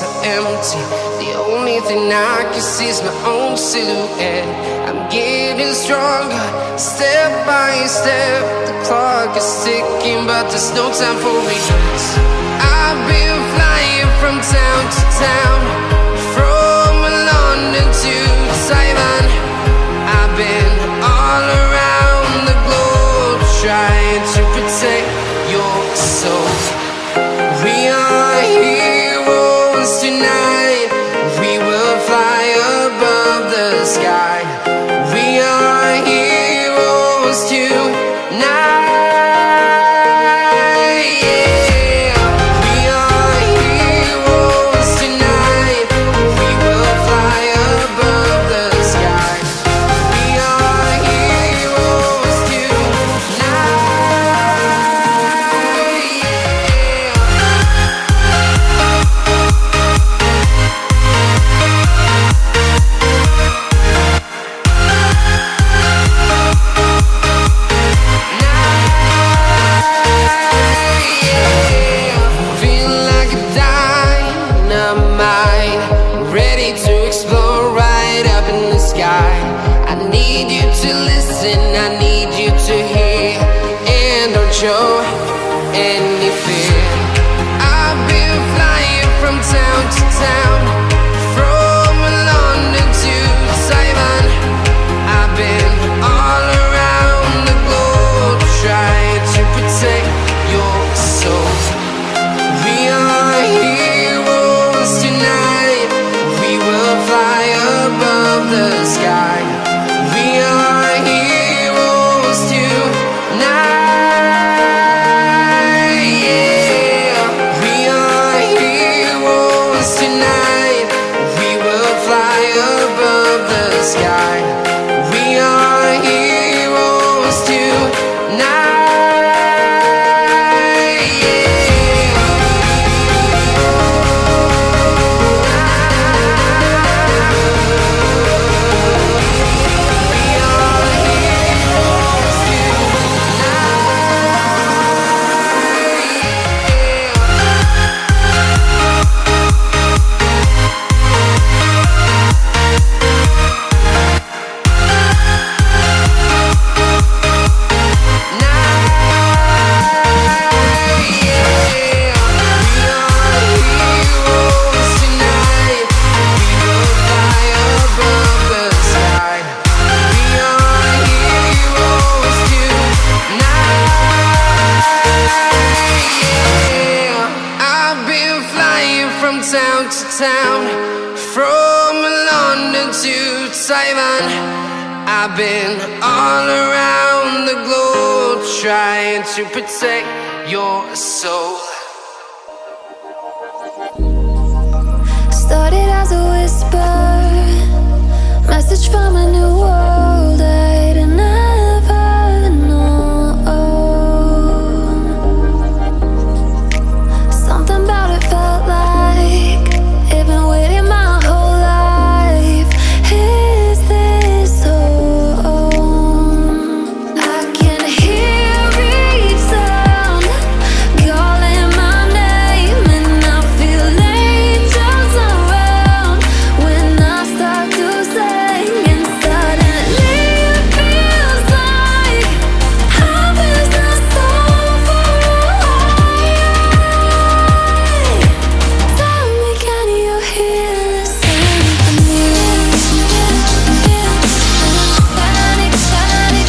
so empty. The only thing I can see is my own silhouette. I'm getting stronger, step by step. The clock is ticking, but there's no time for regrets. I've been flying from town to town, from London to Taiwan. I've been all around the globe, trying to protect your soul. We are heroes tonight. We will fly above the sky. We are heroes tonight. Show any fear. I've been flying from town to town, from London to Taiwan. I've been all around the globe, trying to protect your soul. We are heroes tonight. We will fly above the sky. We are heroes tonight. Town to town, from London to Taiwan. I've been all around the globe, trying to protect your soul. Started as a whisper, message from a new world I'd never known. Something about it felt like I've been waiting my whole life. Is this home? I can hear each sound calling my name, and I feel angels around when I start to sing. And suddenly it feels like I've been so far away. Tell me, can you hear the symphony? Panic, panic,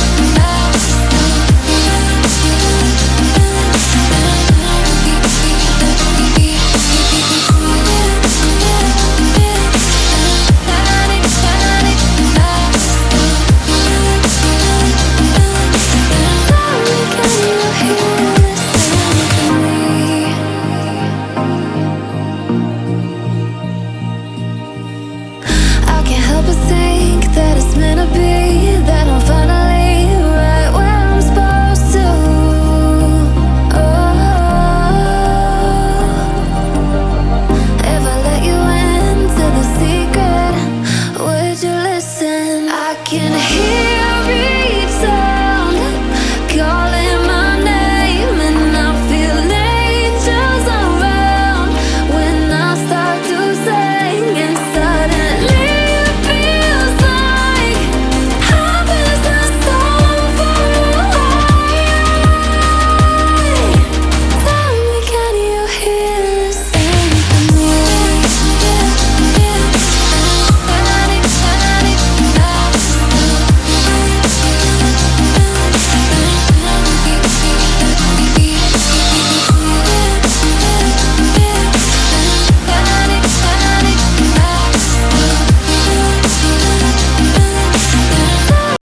I can't help but think that it's meant to be, that I'm finally right where I'm supposed to. If I let you into the secret, would you listen? I can hear